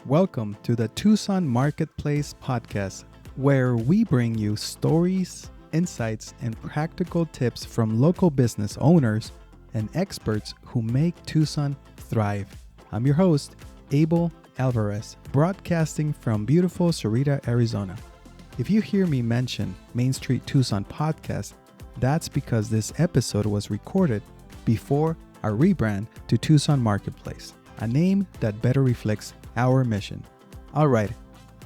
Welcome to the Tucson Marketplace podcast, where we bring you stories, insights, and practical tips from local business owners and experts who make Tucson thrive. I'm your host, Abel Alvarez, broadcasting from beautiful Cerrito, Arizona. If you hear me mention Main Street Tucson podcast, that's because this episode was recorded before our rebrand to Tucson Marketplace, a name that better reflects our mission. All right,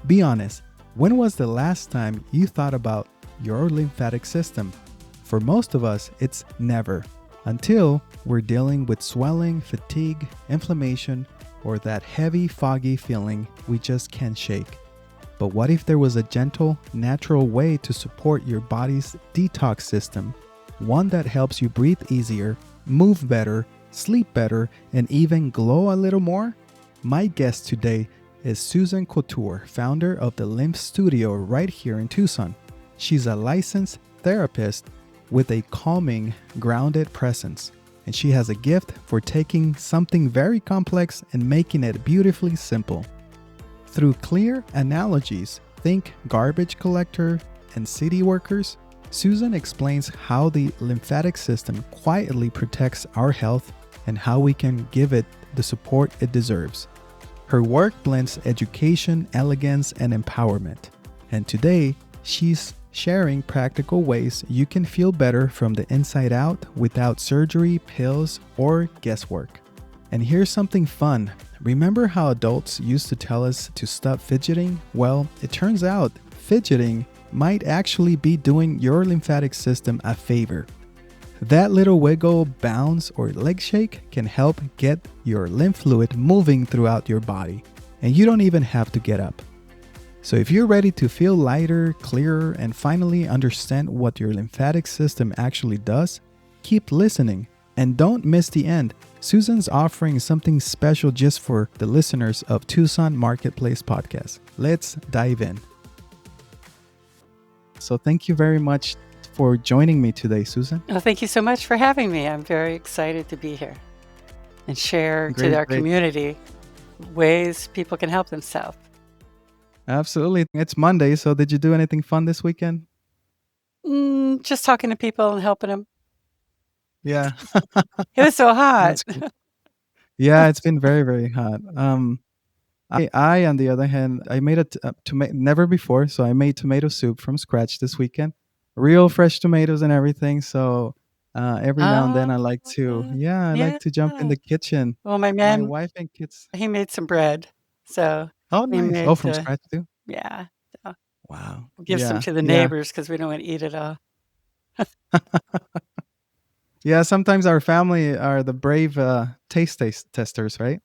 be honest. When was the last time you thought about your lymphatic system? For most of us, it's never, until we're dealing with swelling, fatigue, inflammation, or that heavy, foggy feeling we just can't shake. But what if there was a gentle, natural way to support your body's detox system? One that helps you breathe easier, move better, sleep better, and even glow a little more? My guest today is Susan Couture, founder of the Lymph studio right here in Tucson. She's a licensed therapist with a calming, grounded presence, and she has a gift for taking something very complex and making it beautifully simple. Through clear analogies, think garbage collector and city workers, Susan explains how the lymphatic system quietly protects our health and how we can give it the support it deserves. Her work blends education, elegance, and empowerment. And today, she's sharing practical ways you can feel better from the inside out without surgery, pills, or guesswork. And here's something fun. Remember how adults used to tell us to stop fidgeting? Well, it turns out fidgeting might actually be doing your lymphatic system a favor. That little wiggle, bounce, or leg shake can help get your lymph fluid moving throughout your body, and you don't even have to get up. So if you're ready to feel lighter, clearer, and finally understand what your lymphatic system actually does, keep listening and don't miss the end. Susan's offering something special just for the listeners of Tucson Marketplace Podcast. Let's dive in. So thank you very much for joining me today, Susan. Well, thank you so much for having me. I'm very excited to be here and share Great, to our great. community ways people can help themselves. Absolutely. It's Monday, so did you do anything fun this weekend? Just talking to people and helping them. Yeah. It was so hot. That's cool. Yeah, it's been very, very hot. I on the other hand, I made never before, so I made tomato soup from scratch this weekend. Real fresh tomatoes and everything. So every now and then I like to, Oh, I like yeah. to jump in the kitchen. Well, my My man, wife and kids. he made some bread. So Oh, we nice. Oh, made, from scratch too. yeah. So Wow. we'll give some Yeah, to the yeah, neighbors because we don't want to eat it all. yeah. Sometimes our family are the brave taste testers, right?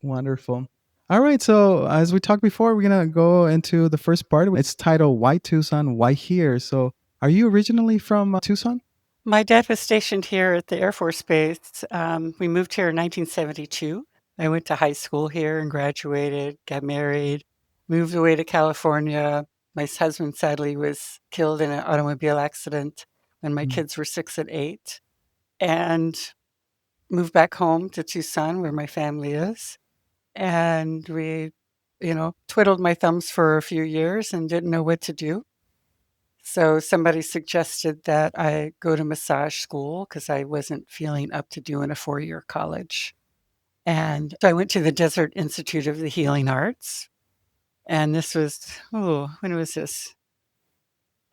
Wonderful. All right. So as we talked before, we're gonna go into the first part. It's titled "Why Tucson? Why Here?" So, are you originally from Tucson? My dad was stationed here at the Air Force Base. We moved here in 1972. I went to high school here and graduated, got married, moved away to California. My husband sadly was killed in an automobile accident when my Mm. kids were 6 and 8, and moved back home to Tucson where my family is. And we, twiddled my thumbs for a few years and didn't know what to do. So somebody suggested that I go to massage school because I wasn't feeling up to doing a 4-year college. And so I went to the Desert Institute of the Healing Arts. And this was, when was this?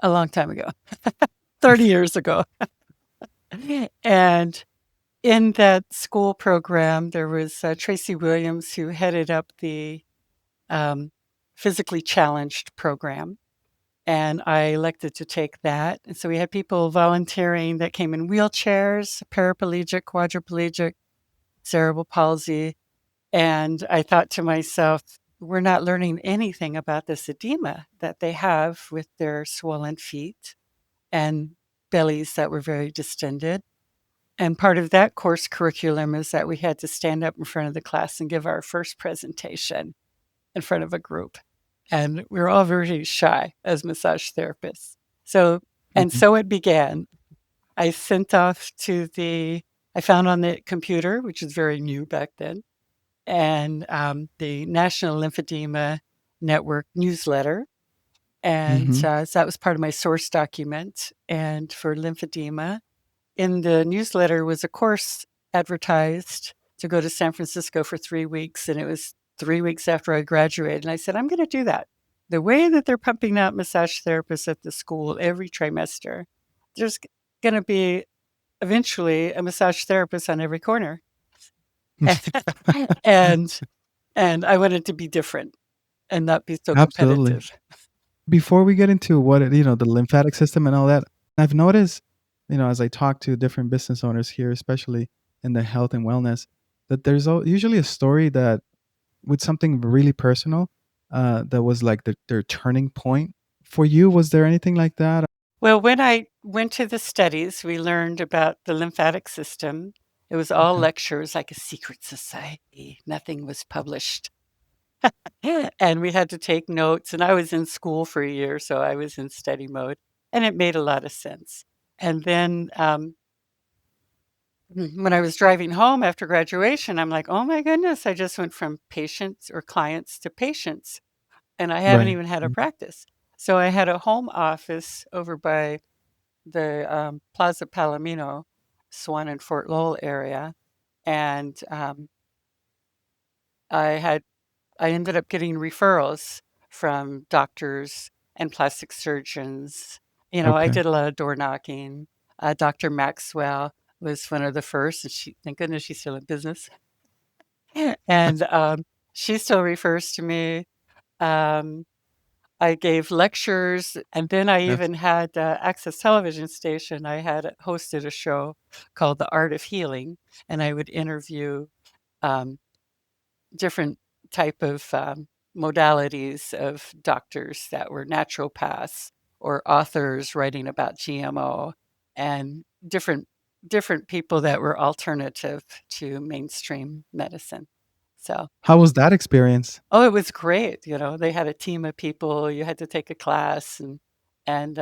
A long time ago, 30 years ago. And in that school program, there was Tracy Williams, who headed up the physically challenged program. And I elected to take that. And so we had people volunteering that came in wheelchairs, paraplegic, quadriplegic, cerebral palsy. And I thought to myself, we're not learning anything about this edema that they have with their swollen feet and bellies that were very distended. And part of that course curriculum is that we had to stand up in front of the class and give our first presentation in front of a group. And we were all very shy as massage therapists. So Mhm. so it began. I sent off I found on the computer, which is very new back then, and the National Lymphedema Network newsletter. And Mm-hmm. so that was part of my source document. And for lymphedema, in the newsletter was a course advertised to go to San Francisco for 3 weeks. And it was 3 weeks after I graduated. And I said, I'm going to do that. The way that they're pumping out massage therapists at the school every trimester, there's going to be eventually a massage therapist on every corner. and and I wanted to be different and not be so Absolutely. competitive. Before we get into the lymphatic system and all that, I've noticed, as I talk to different business owners here, especially in the health and wellness, that there's usually a story that with something really personal, that was like their turning point. For you, was there anything like that? Well, when I went to the studies, we learned about the lymphatic system. It was all Okay. lectures, like a secret society. Nothing was published. And we had to take notes. And I was in school for a year, so I was in study mode. And it made a lot of sense. And then when I was driving home after graduation, I'm like, oh my goodness, I just went from patients or clients to patients. And I haven't Right. even had a practice. So I had a home office over by the Plaza Palomino, Swan and Fort Lowell area, and I had I ended up getting referrals from doctors and plastic surgeons. I Okay. did a lot of door knocking. Dr. Maxwell was one of the first, and thank goodness she's still in business. And she still refers to me. Um, I gave lectures, and then I That's even had Access Television Station. I had hosted a show called The Art of Healing, and I would interview um, different type of modalities of doctors that were naturopaths or authors writing about GMO and different people that were alternative to mainstream medicine. So How was that experience? oh, it was great, they had a team of people, you had to take a class and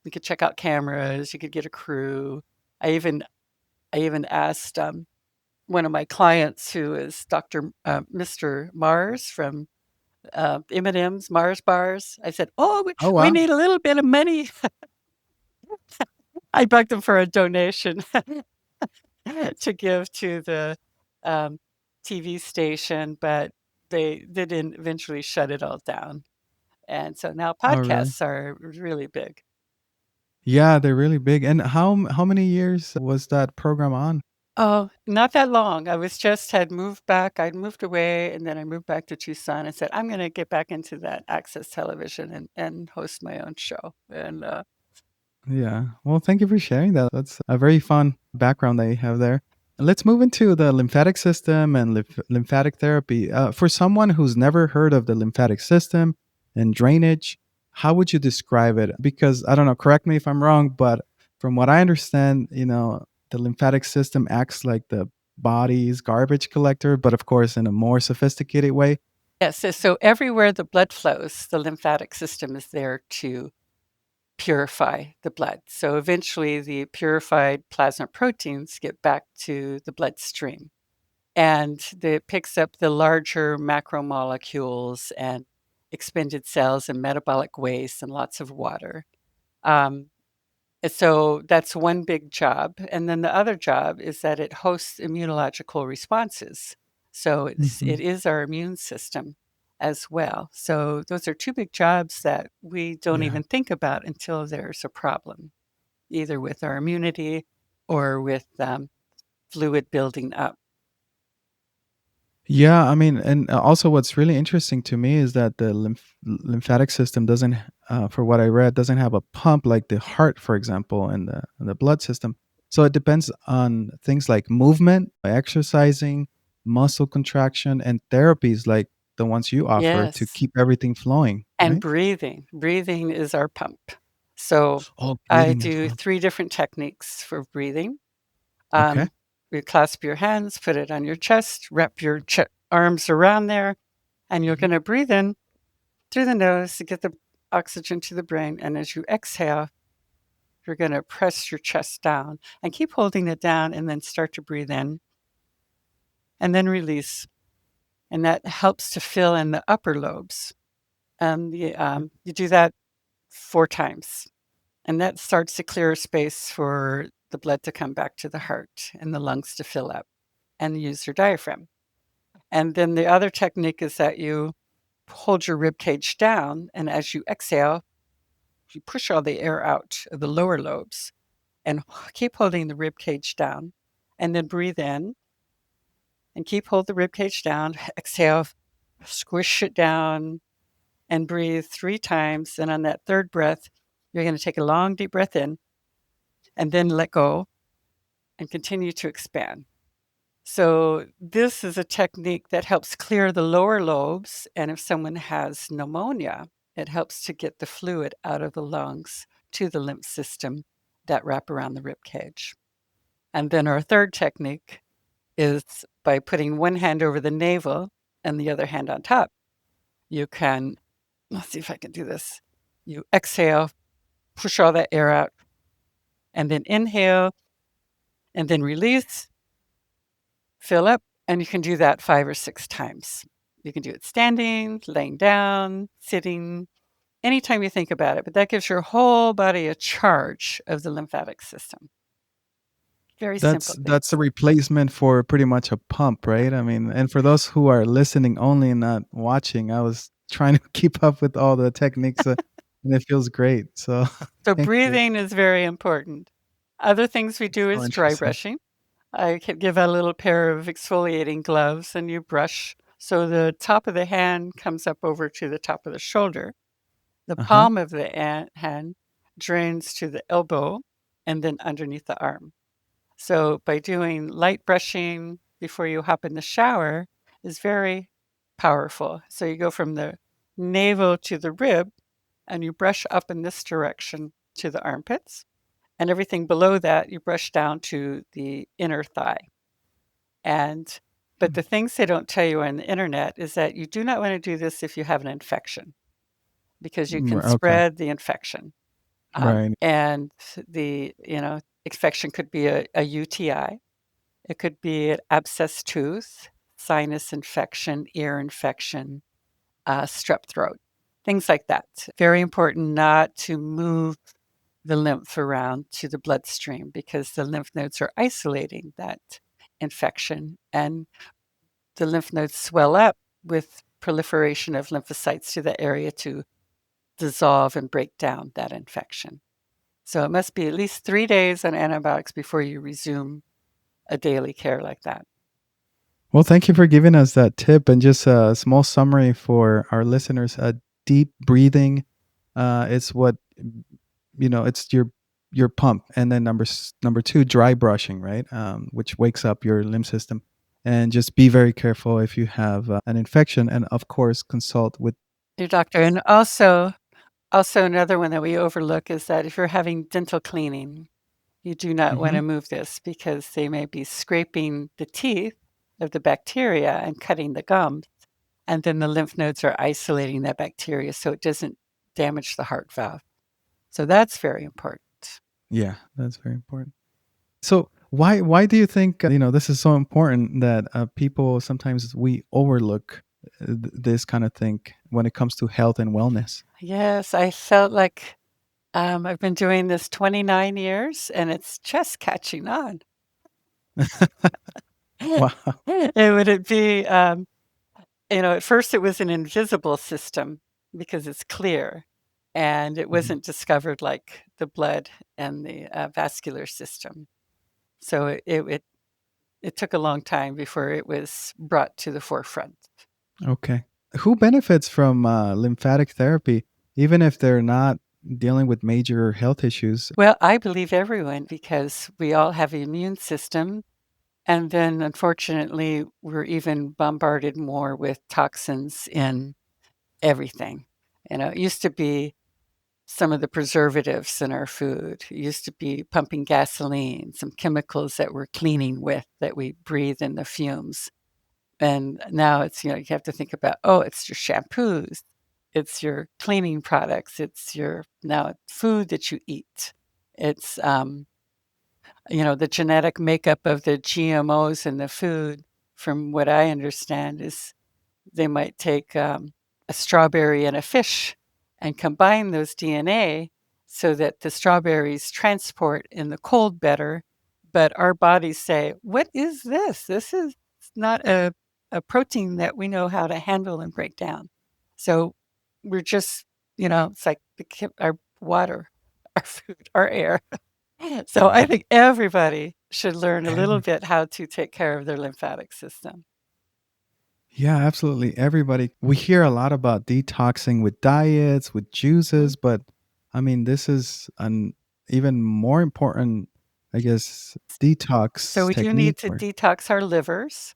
you could check out cameras, you could get a crew. I even asked, one of my clients who is Mr. Mars from, M&M's, Mars bars. I said, "Oh, we Oh we wow. need a little bit of money." I bugged them for a donation to give to the, um, TV station, but they didn't eventually shut it all down. And so now Oh really? podcasts are really big. Yeah, they're really big. And how many years was that program on? Oh, not that long. I was just had moved back. I'd moved away and then I moved back to Tucson and said, I'm going to get back into that access television and host my own show. And Yeah. Well, thank you for sharing that. That's a very fun background that you have there. Let's move into the lymphatic system and lymphatic therapy. For someone who's never heard of the lymphatic system and drainage, how would you describe it? Because I don't know, correct me if I'm wrong, but from what I understand, the lymphatic system acts like the body's garbage collector, but of course in a more sophisticated way. yes, so everywhere the blood flows, the lymphatic system is there to purify the blood. So eventually the purified plasma proteins get back to the bloodstream and it picks up the larger macromolecules and expended cells and metabolic waste and lots of water. Um, and so that's one big job. And then the other job is that it hosts immunological responses. So Hmm. it is our immune system as well. So those are two big jobs that we don't Yeah. even think about until there's a problem, either with our immunity or with fluid building up. Yeah, I mean, and also what's really interesting to me is that the lymphatic system doesn't, for what I read, doesn't have a pump like the heart, for example, and the blood system. So it depends on things like movement, exercising, muscle contraction, and therapies like the ones you offer to Yes. keep everything flowing, And right? breathing. Breathing is our pump. So Oh, I breathing as do well. 3 different techniques for breathing. Okay. You clasp your hands, put it on your chest, wrap your arms around there, and you're Mhm. going to breathe in through the nose to get the oxygen to the brain. And as you exhale, you're going to press your chest down and keep holding it down and then start to breathe in and then release. and that helps to fill in the upper lobes. You do that 4 times, and that starts to clear a space for the blood to come back to the heart and the lungs to fill up, and use your diaphragm. And then the other technique is that you hold your rib cage down, and as you exhale, you push all the air out of the lower lobes and keep holding the rib cage down, and then breathe in and hold the rib cage down. Exhale, squish it down, and breathe 3 times. And on that third breath, you're going to take a long, deep breath in and then let go and continue to expand. So, this is a technique that helps clear the lower lobes. And if someone has pneumonia, it helps to get the fluid out of the lungs to the lymph system that wrap around the rib cage. And then our third technique is by putting one hand over the navel and the other hand on top. You can, let's see if I can do this. You exhale, push all that air out, and then inhale, and then release, fill up, and you can do that 5 or 6 times. You can do it standing, laying down, sitting, anytime you think about it, but that gives your whole body a charge of the lymphatic system. Very simple thing. That's a replacement for pretty much a pump, right? I mean, and for those who are listening only and not watching, I was trying to keep up with all the techniques, and it feels great. So So thank you. breathing is very important. Other things we do So is dry interesting. brushing. I could give a little pair of exfoliating gloves and you brush so the top of the hand comes up over to the top of the shoulder. The Uh-huh. palm of the hand drains to the elbow and then underneath the arm. So by doing light brushing before you hop in the shower is very powerful. So you go from the navel to the rib and you brush up in this direction to the armpits. And everything below that, you brush down to the inner thigh. But Mm. the things they don't tell you on the internet is that you do not want to do this if you have an infection because you can Okay. spread the infection. Right. And infection could be a UTI. It could be an abscess tooth, sinus infection, ear infection, strep throat, things like that. Very important not to move the lymph around to the bloodstream because the lymph nodes are isolating that infection, and the lymph nodes swell up with proliferation of lymphocytes to the area to dissolve and break down that infection. So it must be at least 3 days on antibiotics before you resume a daily care like that. Well, thank you for giving us that tip and just a small summary for our listeners. Deep breathing is what it's your pump, and then number two, dry brushing, right? Which wakes up your lymph system, and just be very careful if you have an infection, and of course, consult with. Your doctor. And also another one that we overlook is that if you're having dental cleaning, you do not want Mhm. to move this because they may be scraping the teeth of the bacteria and cutting the gums. And then the lymph nodes are isolating that bacteria so it doesn't damage the heart valve. So that's very important. Yeah, that's very important. So why do you think this is so important that people sometimes we overlook this kind of thing when it comes to health and wellness? Yes, I felt like I've been doing this 29 years and it's just catching on. Wow. And would it be, at first it was an invisible system because it's clear and it Mhm. wasn't discovered like the blood and the vascular system. So it took a long time before it was brought to the forefront. Okay. Who benefits from lymphatic therapy, even if they're not dealing with major health issues? Well, I believe everyone because we all have an immune system. And then unfortunately, we're even bombarded more with toxins in everything. It used to be some of the preservatives in our food. It used to be pumping gasoline, some chemicals that we're cleaning with that we breathe in the fumes. And now it's, you have to think about, oh, it's your shampoos, it's your cleaning products, it's your now food that you eat. It's, the genetic makeup of the GMOs in the food, from what I understand, is they might take a strawberry and a fish and combine those DNA so that the strawberries transport in the cold better. But our bodies say, what is this? This is not a protein that we know how to handle and break down. So we're just, it's like our water, our food, our air. So I think everybody should learn a little Every bit how to take care of their lymphatic system. Yeah, absolutely. Everybody, we hear a lot about detoxing with diets, with Mhm. juices, but I mean, this is an even more important, I guess, So detox we do need technique to where, detox our livers.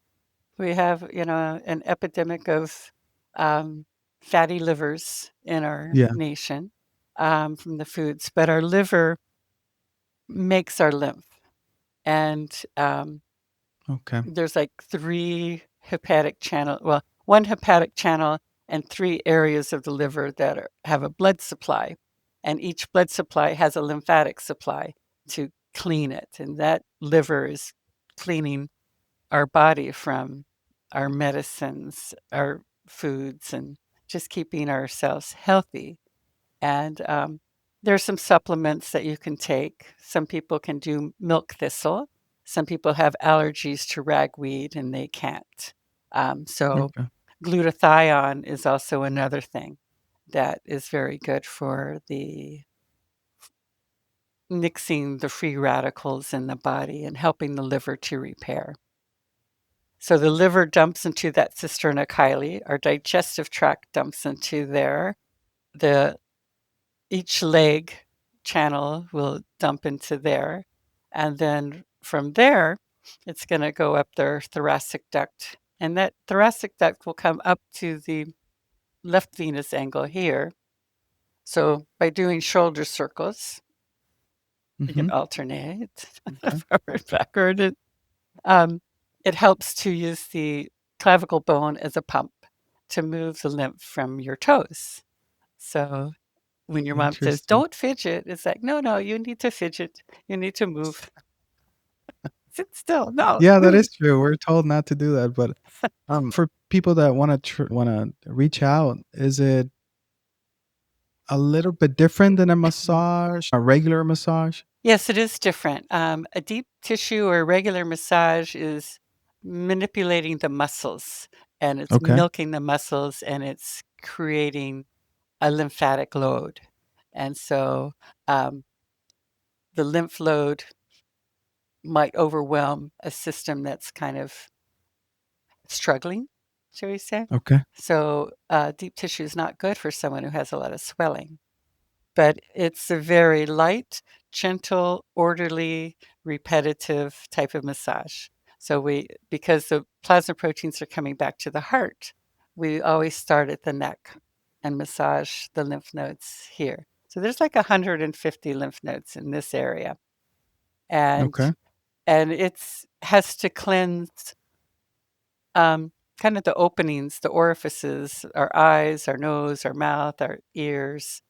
We have, an epidemic of um, fatty livers in our yeah, nation from the foods, but our liver makes our lymph. And okay, there's like one hepatic channel and three areas of the liver that have a blood supply. And each blood supply has a lymphatic supply to clean it. And that liver is cleaning our body from our medicines, our foods, and just keeping ourselves healthy. And there's some supplements that you can take. Some people can do milk thistle. Some people have allergies to ragweed and they can't. So okay, glutathione is also another thing that is very good for the nixing the free radicals in the body and helping the liver to repair. So the liver dumps into that cisterna chyli. Our digestive tract dumps into there. The Each leg channel will dump into there, and then from there, it's going to go up their thoracic duct, and that thoracic duct will come up to the left venous angle here. So by doing shoulder circles, you can mm-hmm, alternate okay, forward, backward. Um, it helps to use the clavicle bone as a pump to move the lymph from your toes. So when your mom says, interesting. "Don't fidget," it's like, "No, no, you need to fidget. You need to move. Sit still. No, Yeah, that move." is true. We're told not to do that, but for people that want to reach out, is it a little bit different than a massage, a regular massage? Yes, it is different. A deep tissue or regular massage is manipulating the muscles, and it's Okay, milking the muscles, and it's creating a lymphatic load. And so, um, the lymph load might overwhelm a system that's kind of struggling, shall we say. okay, So, deep tissue is not good for someone who has a lot of swelling, but it's a very light, gentle, orderly, repetitive type of massage. So because the plasma proteins are coming back to the heart, we always start at the neck and massage the lymph nodes here. So there's like 150 lymph nodes in this area, and okay, it's has to cleanse kind of the openings, the orifices, our eyes, our nose, our mouth, our ears.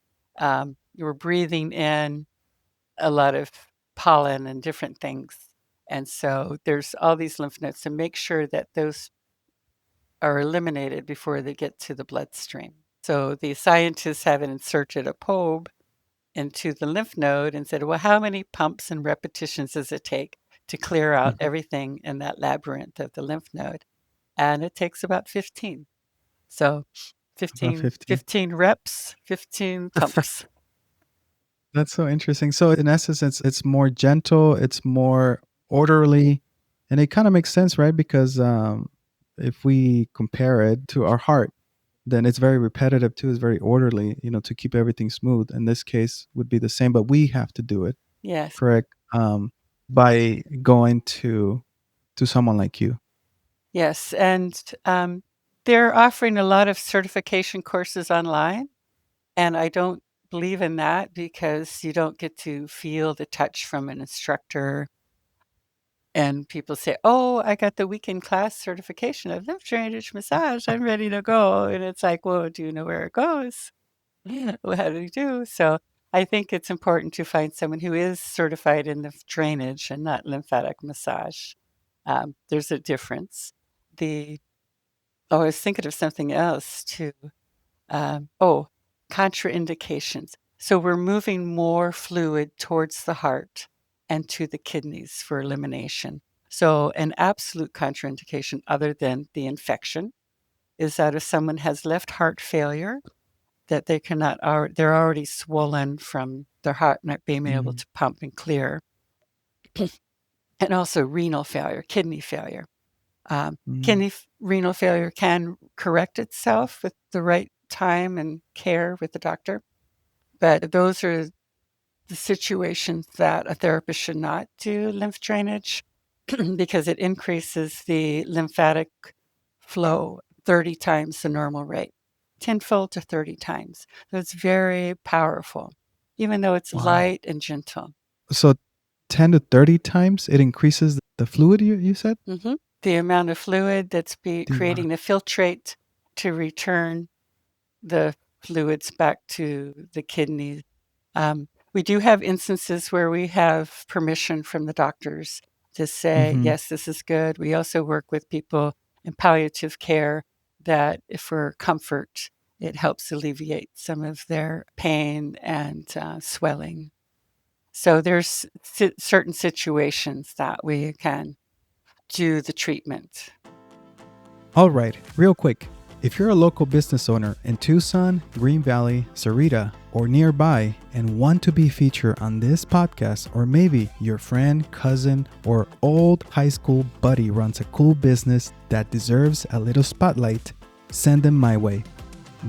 We're breathing in a lot of pollen and different things. And so there's all these lymph nodes to make sure that those are eliminated before they get to the bloodstream. So the scientists have inserted a probe into the lymph node and said, well, how many pumps and repetitions does it take to clear out mhm, everything in that labyrinth of the lymph node? And it takes about 15. So about 15, 15. 15 reps, 15 pumps. That's so interesting. So in essence, it's more gentle, it's more orderly, and it kind of makes sense, right? Because if we compare it to our heart, then it's very repetitive too. It's very orderly, to keep everything smooth. In this case, would be the same, but we have to do it Yes. correct by going to someone like you. Yes. And they're offering a lot of certification courses online. And I don't believe in that because you don't get to feel the touch from an instructor. And people say, oh, I got the weekend class certification of lymph drainage massage. I'm ready to go. And it's like, well, do you know where it goes? Well, how do you do? So I think it's important to find someone who is certified in lymph drainage and not lymphatic massage. There's a difference. The Oh, I was thinking of something else too. Oh, contraindications. So we're moving more fluid towards the heart and to the kidneys for elimination. So an absolute contraindication other than the infection is that if someone has left heart failure, that they cannot, they're already swollen from their heart not being able Mm, to pump and clear, and also renal failure, kidney failure. mm. Renal failure can correct itself with the right time and care with the doctor, but those are the situations that a therapist should not do lymph drainage because it increases the lymphatic flow 30 times the normal rate, tenfold to 30 times. So it's very powerful, even though it's Wow. light and gentle. So 10 to 30 times it increases the fluid, you said? The amount of fluid that's Wow. creating the filtrate to return the fluids back to the kidney. We do have instances where we have permission from the doctors to say, Hmm. yes, this is good. We also work with people in palliative care that, if for comfort, it helps alleviate some of their pain and swelling. So there's certain situations that we can do the treatment. All right, real quick. If you're a local business owner in Tucson, Green Valley, Sarita, or nearby and want to be featured on this podcast, or maybe your friend, cousin, or old high school buddy runs a cool business that deserves a little spotlight, send them my way.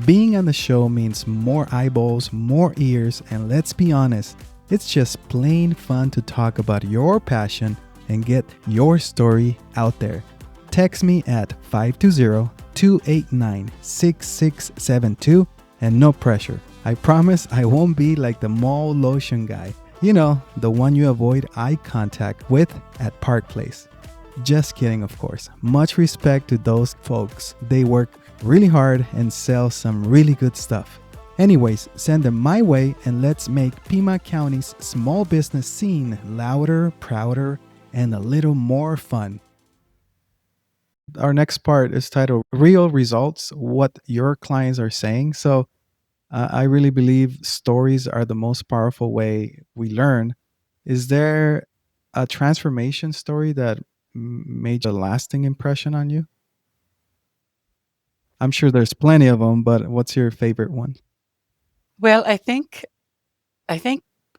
Being on the show means more eyeballs, more ears, and let's be honest, it's just plain fun to talk about your passion and get your story out there. Text me at 520-289-6672 and no pressure. I promise I won't be like the mall lotion guy. You know, the one you avoid eye contact with at Park Place. Just kidding, of course. Much respect to those folks. They work really hard and sell some really good stuff. Anyways, send them my way and let's make Pima County's small business scene louder, prouder, and a little more fun. Our next part is titled Real Results, What Your Clients Are Saying. So I really believe stories are the most powerful way we learn. Is there a transformation story that made a lasting impression on you? I'm sure there's plenty of them, but what's your favorite one? Well, I think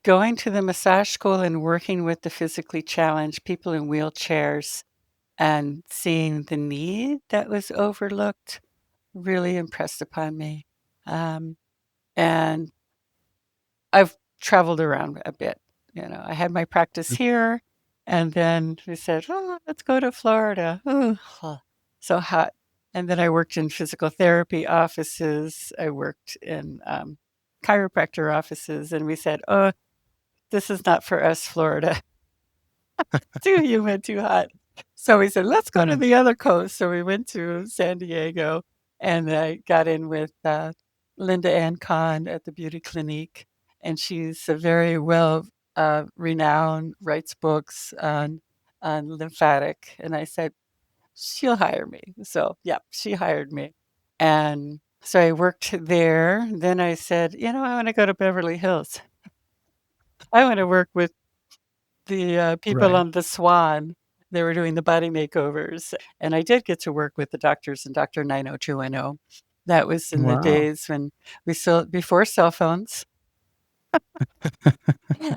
going to the massage school and working with the physically challenged people in wheelchairs and seeing the need that was overlooked really impressed upon me. Um, and I've traveled around a bit. I had my practice here, and then we said, "Oh, let's go to Florida." Ooh, huh, so hot. And then I worked in physical therapy offices. I worked in chiropractor offices, and we said, "Oh, this is not for us, Florida. Too humid, too hot." So we said, "Let's go to Mm. the other coast." So we went to San Diego, and I got in with Linda Ann Kahn at the Beauty Clinique, and she's a very well renowned, writes books on lymphatic. And I said, "She'll hire me." So yeah, she hired me, and so I worked there. Then I said, I want to go to Beverly Hills. I want to work with the people Right. on the Swan. They were doing the body makeovers, and I did get to work with the doctors and Dr. 90210. That was in the Wow. days when we still before cell phones,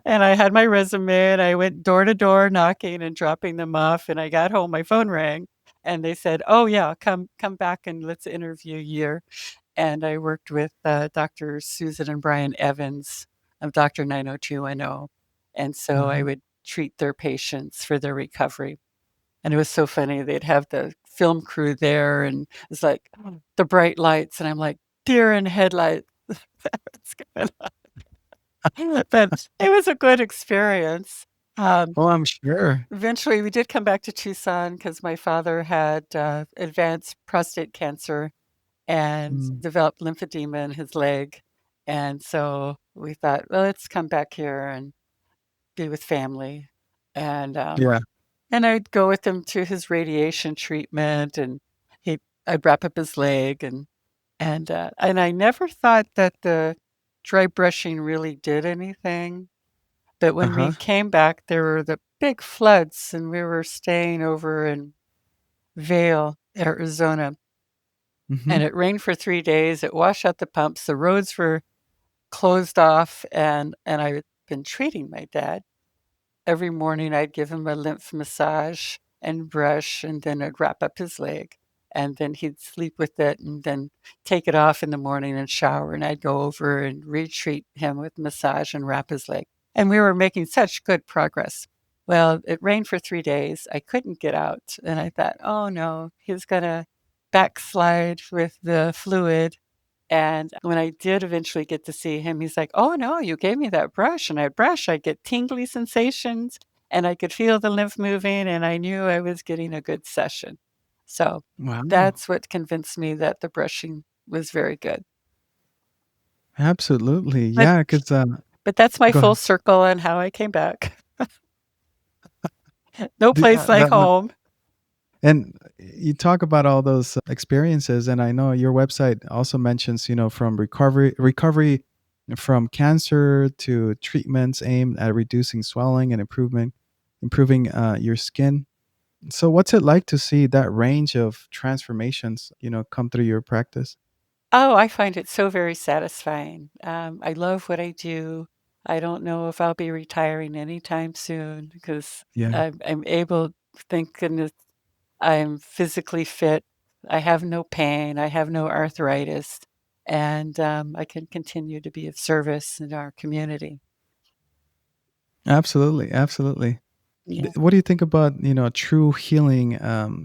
and I had my resume, and I went door to door knocking and dropping them off, and I got home, my phone rang, and they said, "Oh, yeah, come back and let's interview you." And I worked with Doctors Susan and Brian Evans of Dr. 90210, and so I Mhm. would treat their patients for their recovery. And it was so funny. They'd have the film crew there, and it's like the bright lights, and I'm like, deer in headlights. What's going on? But it was a good experience. Um, Oh, I'm sure. Eventually, we did come back to Tucson because my father had advanced prostate cancer and Mm. developed lymphedema in his leg. And so we thought, well, let's come back here and be with family. And Yeah. and I'd go with him to his radiation treatment, and he'd I'd wrap up his leg, and I never thought that the dry brushing really did anything. But when we Uh-huh. came back, there were the big floods, and we were staying over in Vail, Arizona, Mhm. and it rained for 3 days. It washed out the pumps. The roads were closed off, and I'd been treating my dad. Every morning, I'd give him a lymph massage and brush, and then I'd wrap up his leg, and then he'd sleep with it, and then take it off in the morning and shower, and I'd go over and retreat him with massage and wrap his leg. And we were making such good progress. Well, it rained for 3 days. I couldn't get out, and I thought, "Oh, no, he's gonna backslide with the fluid." And when I did eventually get to see him, he's like, "Oh, no, you gave me that brush, and I brush, I get tingly sensations, and I could feel the lymph moving, and I knew I was getting a good session." So, Wow. that's what convinced me that the brushing was very good. Absolutely. But Yeah, 'cause, but that's my go full ahead. circle on how I came back. No The place like that home. and you talk about all those experiences, and I know your website also mentions, from recovery from cancer to treatments aimed at reducing swelling and improving your skin. So, what's it like to see that range of transformations, come through your practice? Oh, I find it so very satisfying. I love what I do. I don't know if I'll be retiring anytime soon because Yeah, I'm able, thank goodness, I'm physically fit. I have no pain. I have no arthritis. And I can continue to be of service in our community. absolutely, absolutely. Yeah. What do you think about true healing,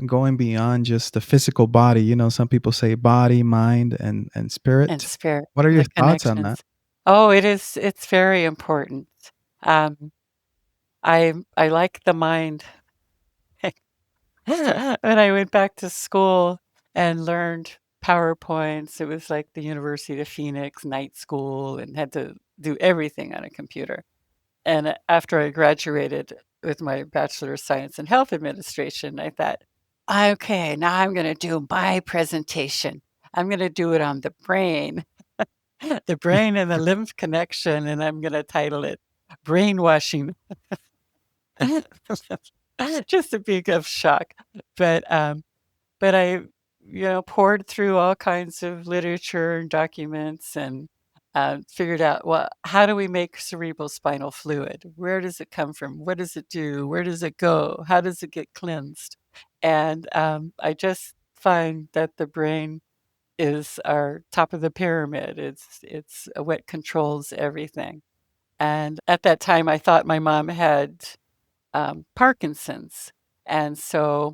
going beyond just the physical body? Some people say body, mind, and And spirit. spirit, What are your the thoughts on that? connections. Oh, it's very important. Um, I like the mind. When I went back to school and learned PowerPoints, it was like the University of Phoenix night school and had to do everything on a computer. And after I graduated with my Bachelor of Science in Health Administration, I thought, okay, now I'm going to do my presentation. I'm going to do it on the brain, the brain and the lymph connection, and I'm going to title it Brainwashing. Just a big of shock. But But I, poured through all kinds of literature and documents and, figured out, well, how do we make cerebral spinal fluid? Where does it come from? What does it do? Where does it go? How does it get cleansed? And, I just find that the brain is our top of the pyramid. It's what controls everything. And at that time, I thought my mom had Parkinson's. And so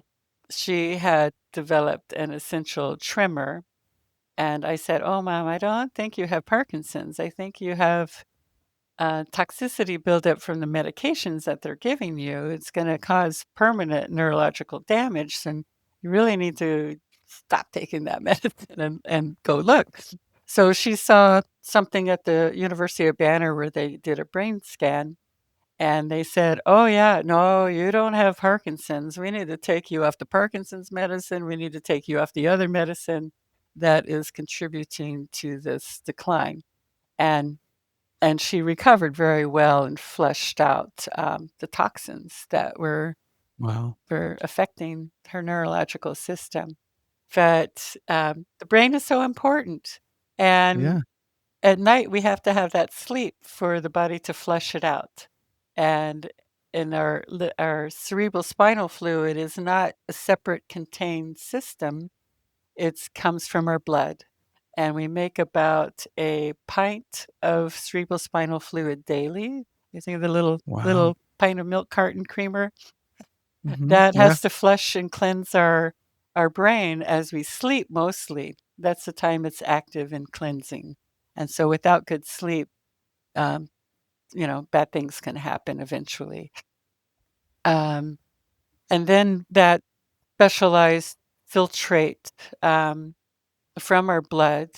she had developed an essential tremor. And I said, "Oh, Mom, I don't think you have Parkinson's. I think you have toxicity buildup from the medications that they're giving you. It's going to cause permanent neurological damage. And you really need to stop taking that medicine and go look." So she saw something at the University of Banner where they did a brain scan and they said, "Oh, yeah, no, you don't have Parkinson's. We need to take you off the Parkinson's medicine. We need to take you off the other medicine that is contributing to this decline." And and she recovered very well and flushed out, the toxins that Wow. were affecting her neurological system. But, the brain is so important, and Yeah. at night, we have to have that sleep for the body to flush it out. And in our cerebral spinal fluid is not a separate contained system. It comes from our blood. And we make about a pint of cerebral spinal fluid daily. You think of the Wow. little pint of milk carton creamer that Yeah. has to flush and cleanse our brain as we sleep mostly. That's the time it's active and cleansing. And so without good sleep, um, bad things can happen eventually. Um, and then that specialized filtrate from our blood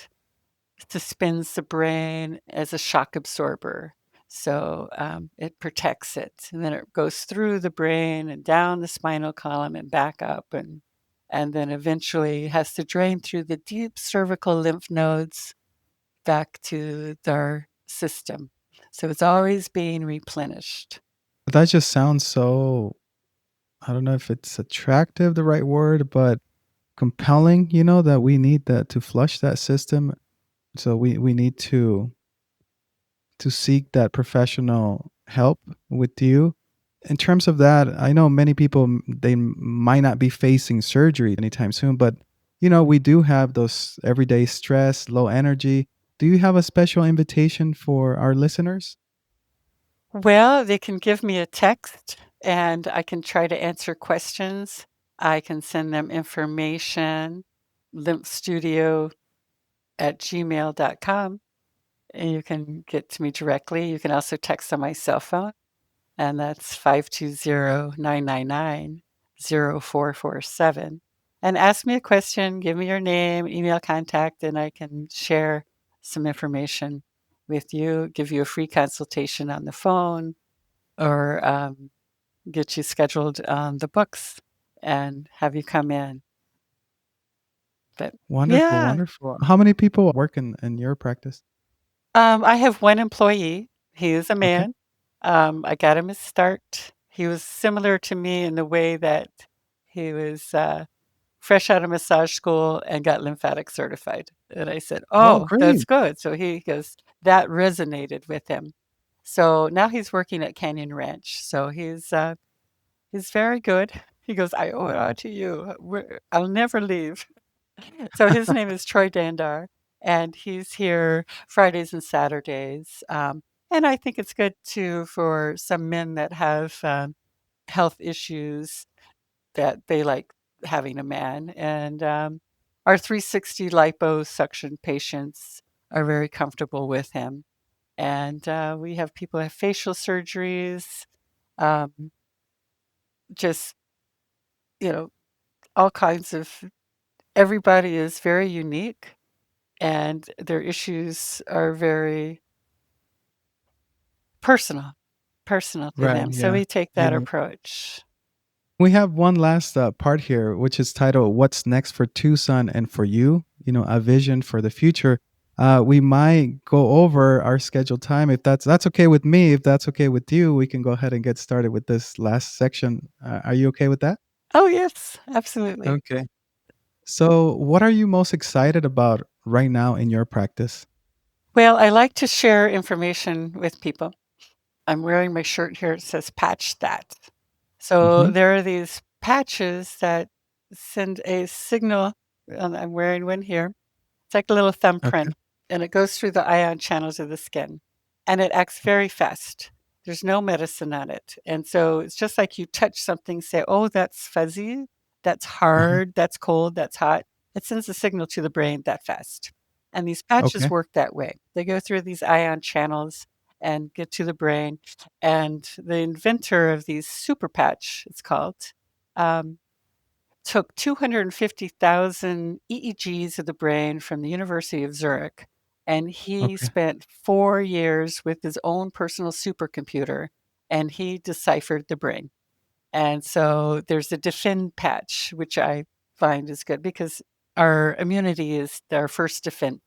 suspends the brain as a shock absorber. So it protects it. And then it goes through the brain and down the spinal column and back up. and then eventually has to drain through the deep cervical lymph nodes back to their system. So it's always being replenished. That just sounds so, I don't know if it's attractive, the right word, but compelling, that we need that to flush that system. So we need to seek that professional help with you. In terms of that, I know many people they might not be facing surgery anytime soon, but we do have those everyday stress, low energy. Do you have a special invitation for our listeners? Well, they can give me a text and I can try to answer questions. I can send them information, lymphstudio@gmail.com, and you can get to me directly. You can also text on my cell phone, and that's 520-999-0447. And ask me a question, give me your name, email contact, and I can share some information with you, give you a free consultation on the phone, or get you scheduled on the books and have you come in. But Wonderful, yeah, wonderful. How many people work in your practice? I have one employee. He is a Okay. man. I got him his start. He was similar to me in the way that he was fresh out of massage school and got lymphatic certified. And I said, Oh, "Oh, that's great. good." So he goes, that resonated with him. So now he's working at Canyon Ranch. So he's very good. He goes, "I owe it all to you. I'll never leave." So his name is Troy Dandar, and he's here Fridays and Saturdays. And I think it's good too for some men that have health issues that they like having a man. And our 360 liposuction patients are very comfortable with him. And we have people have facial surgeries, um, just, you know, all kinds of, everybody is very unique and their issues are very personal, personal to Right, them. So yeah. we take that Unique. approach. We have one last part here, which is titled "What's Next for Tucson and for You?" A vision for the future. We might go over our scheduled time. If that's okay with me, if that's okay with you, we can go ahead and get started with this last section. Are you okay with that? Oh, yes, absolutely. Okay. So, what are you most excited about right now in your practice? Well, I like to share information with people. I'm wearing my shirt here. It says patch that. So Hmm. there are these patches that send a signal, and I'm wearing one here. It's like a little Okay. thumbprint, and it goes through the ion channels of the skin, and it acts very fast. There's no medicine on it, and so it's just like you touch something, say, "Oh, that's fuzzy, that's Uh-huh. hard, that's cold, that's hot." It sends a signal to the brain that fast, and these patches Okay. work that way. They go through these ion channels and get to the brain, and the inventor of these super patch, it's called, um, took 250,000 EEGs of the brain from the University of Zurich, and he Okay. spent 4 years with his own personal supercomputer, and he deciphered the brain. And so there's a defend patch, which I find is good because our immunity is our first defense,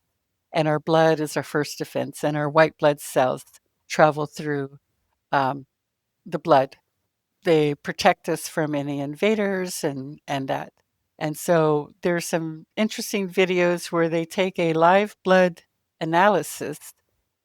and our blood is our first defense, and our white blood cells travel through um, the blood. They protect us from any invaders and that. And so there's some interesting videos where they take a live blood analysis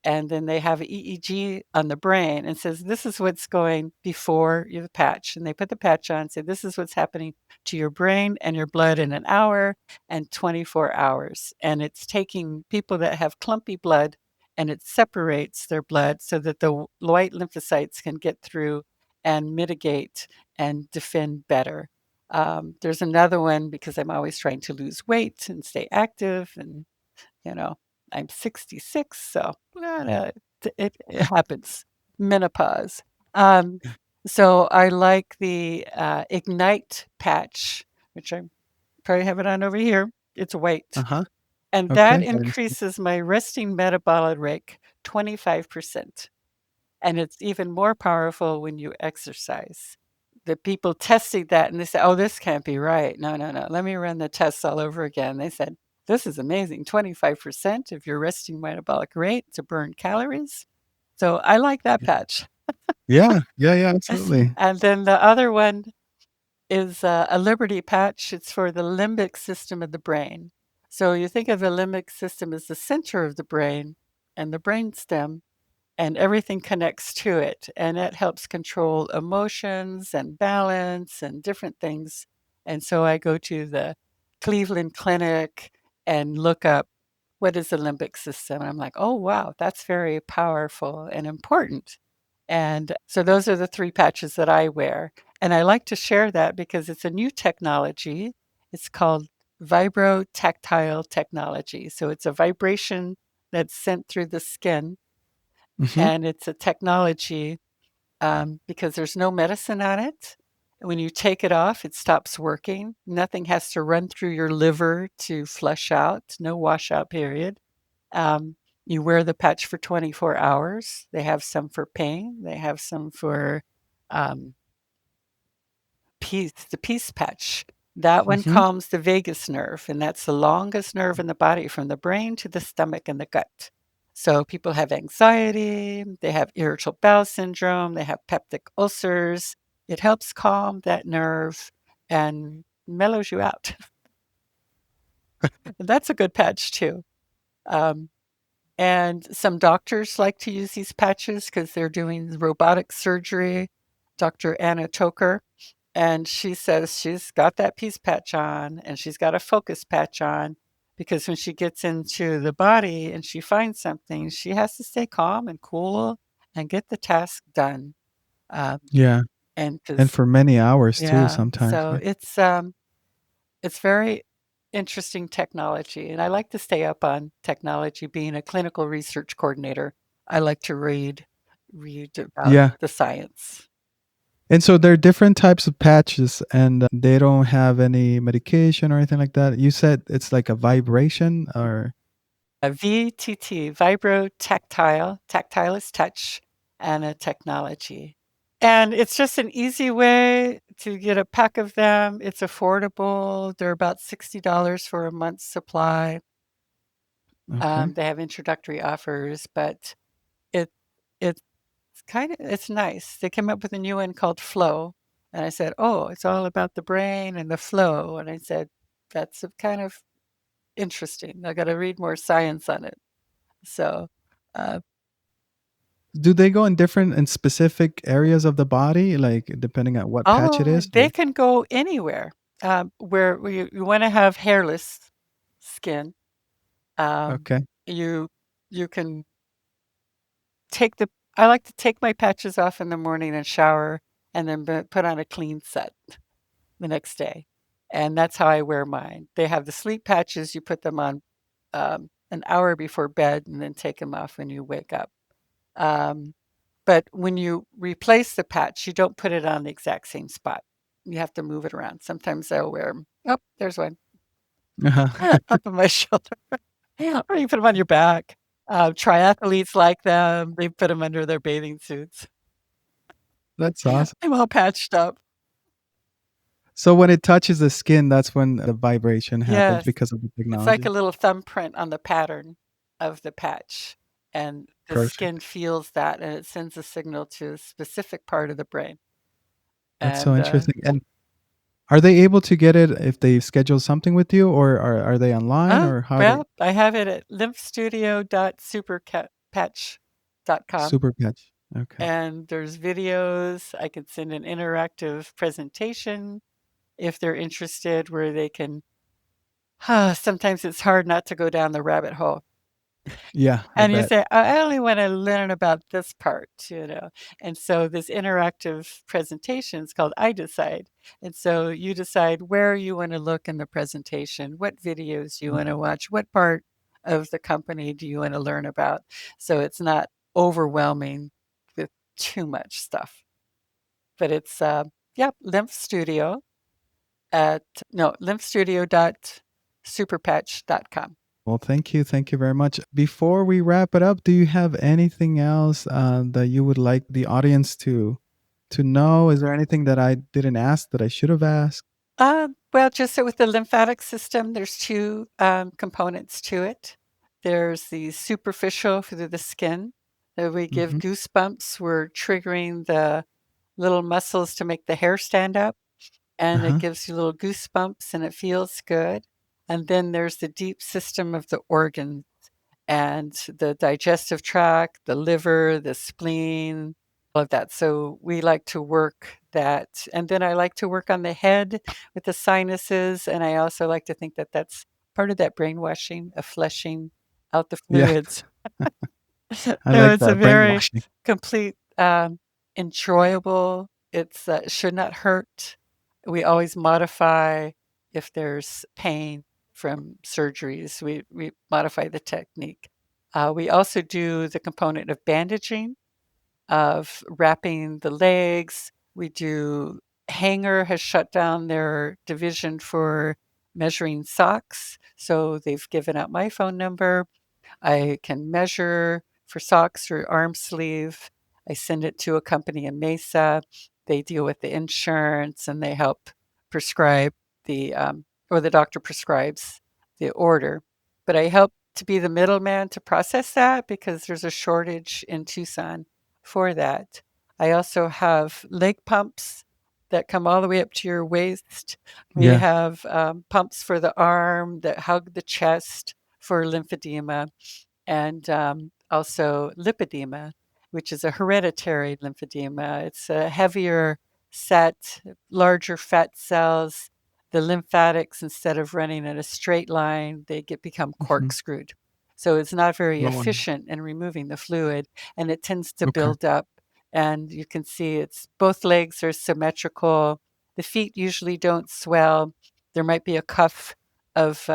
and then they have EEG on the brain and says this is what's going before you the patch, and they put the patch on and say this is what's happening to your brain and your blood in an hour and 24 hours, and it's taking people that have clumpy blood and it separates their blood so that the white lymphocytes can get through and mitigate and defend better. There's another one because I'm always trying to lose weight and stay active, and you know, I'm 66, so it happens. Menopause. Um, so I like the Ignite patch, which I probably have it on over here. It's white, Uh-huh. and that Okay. I understand. increases my resting metabolic rate 25%. And it's even more powerful when you exercise. the people testing that and they said, "Oh, this can't be right. No, no, no. Let me run the tests all over again." They said, "This is amazing. 25% of your resting metabolic rate to burn calories." So I like that patch. Yeah, yeah, yeah, absolutely. And then the other one is a Liberty patch. It's for the limbic system of the brain. So you think of the limbic system as the center of the brain and the brainstem, and everything connects to it. And it helps control emotions and balance and different things. And so I go to the Cleveland Clinic and look up what is the limbic system. And I'm like, oh, wow, that's very powerful and important. And so those are the three patches that I wear. And I like to share that because it's a new technology. It's called vibrotactile technology. So it's a vibration that's sent through the skin, Hmm. and it's a technology because there's no medicine on it. When you take it off, it stops working. Nothing has to run through your liver to flush out, no washout period. Um, you wear the patch for 24 hours. They have some for pain, they have some for um, peace, the peace patch. That one Hmm. calms the vagus nerve, and that's the longest nerve in the body from the brain to the stomach and the gut. So people have anxiety, they have irritable bowel syndrome, they have peptic ulcers. It helps calm that nerve and mellows you out. That's a good patch too. Um, and some doctors like to use these patches because they're doing robotic surgery. Dr. Anna Toker, and she says she's got that peace patch on and she's got a focus patch on because when she gets into the body and she finds something, she has to stay calm and cool and get the task done. Um, Yeah, and and because for many hours too yeah, sometimes, so yeah. it's very interesting technology, and I like to stay up on technology. Being a clinical research coordinator, I like to read about Yeah. the science. And so there are different types of patches, and they don't have any medication or anything like that. You said it's like a vibration, or A VTT, vibrotactile, tactile is touch, and a technology. And it's just an easy way to get a pack of them. It's affordable. They're about $60 for a month's supply. okay. They have introductory offers, but it it's it's nice. They came up with a new one called Flow, and I said, "Oh, it's all about the brain and the flow." And I said, "That's a kind of interesting. I got to read more science on it." So, uh, Do they go in different and specific areas of the body, like depending on what patch it oh, is? they can go anywhere. Where you want to have hairless skin, um, Okay. you you can take the. I like to take my patches off in the morning and shower, and then put on a clean set the next day, and that's how I wear mine. They have the sleep patches. You put them on an hour before bed, and then take them off when you wake up. Um, But when you replace the patch, you don't put it on the exact same spot. You have to move it around. Sometimes I'll wear 'em. Oh, there's one Uh-huh. up on my shoulder. Or you put them on your back. Triathletes like them. They put them under their bathing suits. That's awesome. I'm all patched up. So when it touches the skin, that's when the vibration happens Yes. because of the It's like a technology. little thumbprint on the pattern of the patch, and the skin Perfect. feels that, and it sends a signal to a specific part of the brain. That's so And, interesting. And are they able to get it if they schedule something with you, or are they online, oh, or how do well, I have it at lymphstudio.superpatch.com, super patch? Okay. and there's videos. I can send an interactive presentation if they're interested, where they can sometimes it's hard not to go down the rabbit hole. Yeah, I And you bet. say, "I only wanna learn about this part," you know? And so this interactive presentation is called I Decide. And so you decide where you wanna look in the presentation, what videos you wanna watch, what part of the company do you wanna learn about, so it's not overwhelming with too much stuff. But it's, yeah, Lymph Studio at no, lymphstudio.superpatch.com. Well, thank you. Thank you very much. Before we wrap it up, do you have anything else that you would like the audience to to know? Is there anything that I didn't ask that I should have asked? Well, just so with the lymphatic system, there's two components to it. There's the superficial through the skin that we give Hmm. goosebumps. We're triggering the little muscles to make the hair stand up, and it Uh-huh. gives you little goosebumps and it feels good. And then there's the deep system of the organs and the digestive tract, the liver, the spleen, all of that. So we like to work that. And then I like to work on the head with the sinuses. And I also like to think that that's part of that brainwashing of fleshing out the Yeah, fluids. I No, like it's a that very brainwashing. complete, enjoyable. It's should not hurt. We always modify if there's pain from surgeries. We modify the technique. We also do the component of bandaging, of wrapping the legs. We do Hanger has shut down their division for measuring socks, so they've given out my phone number. I can measure for socks or arm sleeve. I send it to a company in Mesa. They deal with the insurance and they help prescribe or the doctor prescribes the order. But I help to be the middleman to process that because there's a shortage in Tucson for that. I also have leg pumps that come all the way up to your waist. We Yeah. have pumps for the arm that hug the chest for lymphedema, and also lipedema, which is a hereditary lymphedema. It's a heavier set, larger fat cells. The lymphatics, instead of running in a straight line, they become Hmm. corkscrewed. So it's not very Oh, efficient in removing the fluid, and it tends to okay. build up. And you can see it's both legs are symmetrical. The feet usually don't swell. There might be a cuff of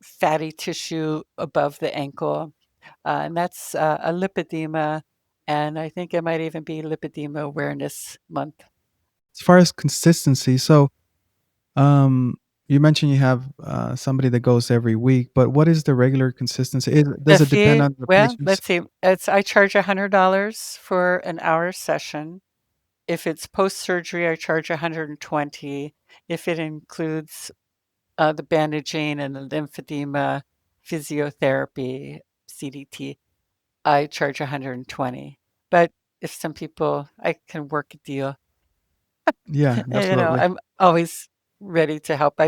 fatty tissue above the ankle. And that's a lipedema. And I think it might even be Lipedema Awareness Month. As far as consistency, so um, you mentioned you have somebody that goes every week, but what is the regular consistency? Does it If depend you, on the well, patient's? let's see, I charge $100 for an hour session. If it's post surgery, I charge 120. If it includes the bandaging and the lymphedema, physiotherapy, CDT, I charge 120. But if some people, I can work a deal. Yeah, absolutely. I'm always ready to help.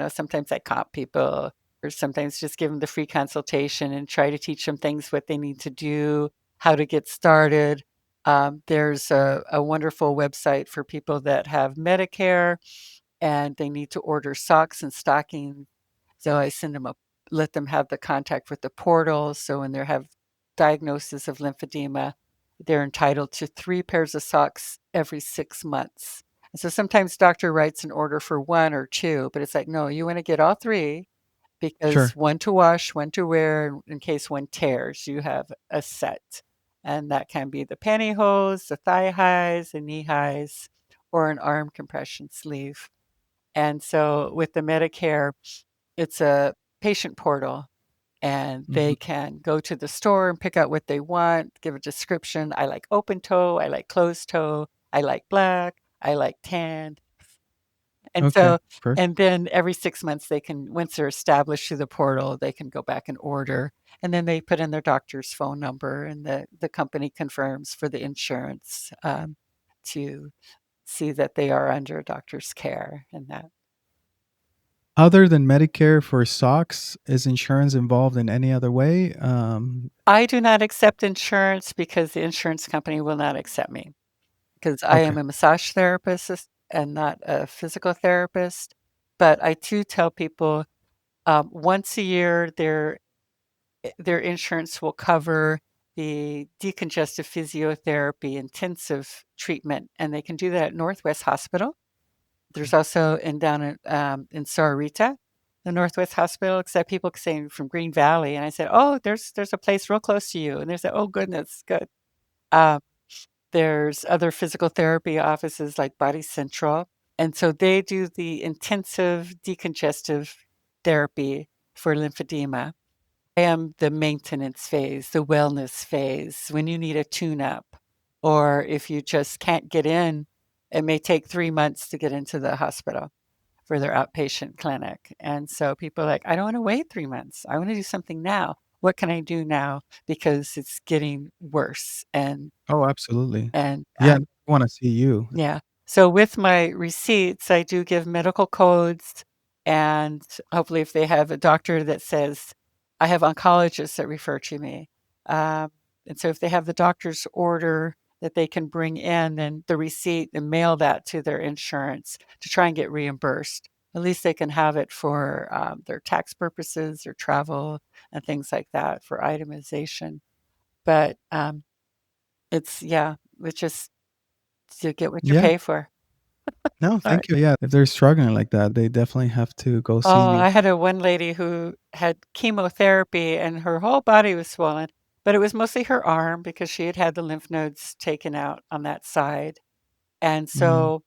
Sometimes I comp people or sometimes just give them the free consultation and try to teach them things, what they need to do, how to get started. There's a wonderful website for people that have Medicare and they need to order socks and stockings. So I send them let them have the contact with the portal. So when they have diagnosis of lymphedema, they're entitled to 3 pairs of socks every 6 months. And so sometimes doctor writes an order for one or two, but it's like, no, you want to get all three because Sure. one to wash, one to wear in case one tears. You have a set. And that can be the pantyhose, the thigh highs, the knee highs, or an arm compression sleeve. And so with the Medicare, it's a patient portal and Hmm. they can go to the store and pick out what they want, give a description. I like open toe, I like closed toe, I like black, I like tan. And Okay. so, and then every 6 months, they can, once they're established through the portal, they can go back and order. And then they put in their doctor's phone number and the company confirms for the insurance to see that they are under a doctor's care and that. Other than Medicare for socks, is insurance involved in any other way? I do not accept insurance because the insurance company will not accept me because I Okay. am a massage therapist and not a physical therapist. But I do tell people once a year their insurance will cover the decongestive physiotherapy intensive treatment, and they can do that at Northwest Hospital. There's also in Sarita, the Northwest Hospital, except people saying from Green Valley, and I said, "Oh, there's a place real close to you," and they said, "Oh, goodness, good." Um, there's other physical therapy offices like Body Central, and so they do the intensive decongestive therapy for lymphedema. I am the maintenance phase, the wellness phase, when you need a tune-up. Or if you just can't get in, it may take 3 months to get into the hospital for their outpatient clinic. And so people are like, I don't want to wait 3 months. I want to do something now. What can I do now? Because it's getting worse. Oh, absolutely. And Yeah, I want to see you. yeah. So with my receipts, I do give medical codes, and hopefully if they have a doctor that says I have oncologists that refer to me. And so if they have the doctor's order that they can bring in, then the receipt and mail that to their insurance to try and get reimbursed. At least they can have it for their tax purposes or travel and things like that for itemization. But it's just to get what you Yeah. pay for. No, All right. thank you. Yeah, if they're struggling like that, they definitely have to go see Oh, you. I had one lady who had chemotherapy and her whole body was swollen, but it was mostly her arm because she had had the lymph nodes taken out on that side. And Mm. so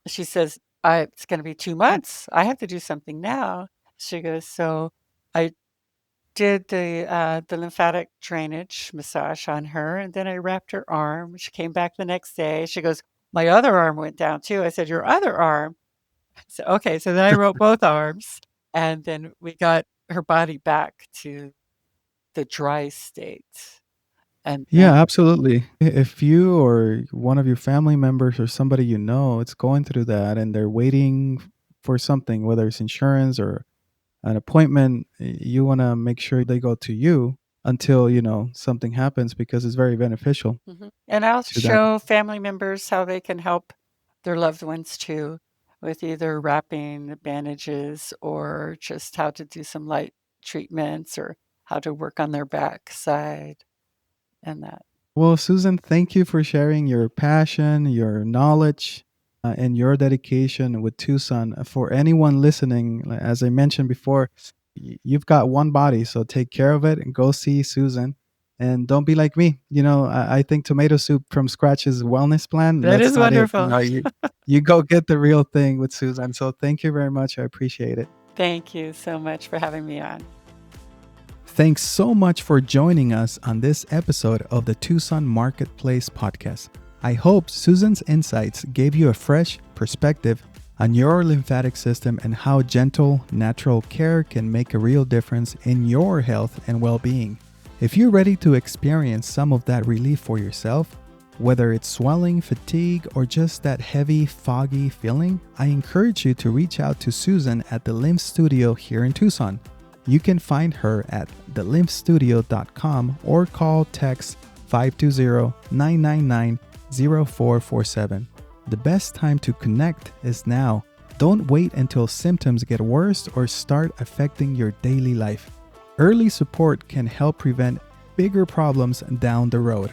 she says, it's going to be 2 months. I have to do something now. She goes, so I did the lymphatic drainage massage on her, and then I wrapped her arm. She came back the next day. She goes, my other arm went down too. I said, your other arm? So, okay, so then I wrote both arms, and then we got her body back to the dry state, and Yeah, then absolutely. If you or one of your family members or somebody you know it's going through that and they're waiting for something, whether it's insurance or an appointment, you want to make sure they go to you until, something happens because it's very beneficial and I'll to them. show family members how they can help their loved ones too, with either wrapping the bandages or just how to do some light treatments or how to work on their backside and that. Well, Susan, thank you for sharing your passion, your knowledge, and your dedication with Tucson. For anyone listening, as I mentioned before, you've got one body, so take care of it and go see Susan. And don't be like me. I think tomato soup from scratch is a wellness plan. That That's is not it. wonderful. You go get the real thing with Susan. So thank you very much. I appreciate it. Thank you so much for having me on. Thanks so much for joining us on this episode of the Tucson Marketplace podcast. I hope Susan's insights gave you a fresh perspective on your lymphatic system and how gentle, natural care can make a real difference in your health and well-being. If you're ready to experience some of that relief for yourself, whether it's swelling, fatigue, or just that heavy, foggy feeling, I encourage you to reach out to Susan at the Lymph Studio here in Tucson. You can find her at thelymphstudio.com or call text 520-999-0447. The best time to connect is now. Don't wait until symptoms get worse or start affecting your daily life. Early support can help prevent bigger problems down the road.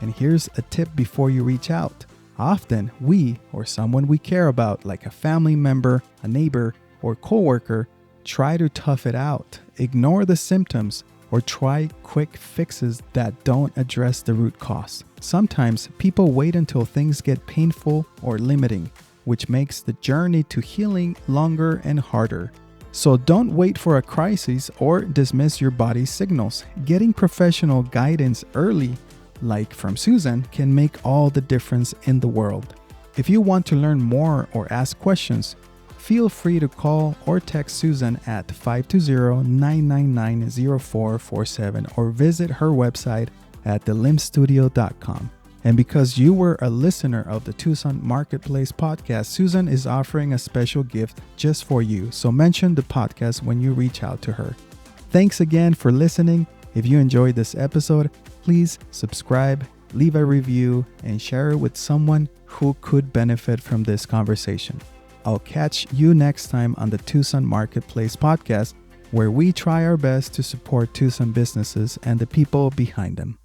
And here's a tip before you reach out. Often we or someone we care about, like a family member, a neighbor, or coworker, try to tough it out, ignore the symptoms, or try quick fixes that don't address the root cause. Sometimes people wait until things get painful or limiting, which makes the journey to healing longer and harder. So don't wait for a crisis or dismiss your body's signals. Getting professional guidance early, like from Susan, can make all the difference in the world. If you want to learn more or ask questions, feel free to call or text Susan at 520-999-0447 or visit her website at thelymphstudio.com. And because you were a listener of the Tucson Marketplace podcast, Susan is offering a special gift just for you. So mention the podcast when you reach out to her. Thanks again for listening. If you enjoyed this episode, please subscribe, leave a review, and share it with someone who could benefit from this conversation. I'll catch you next time on the Tucson Marketplace podcast, where we try our best to support Tucson businesses and the people behind them.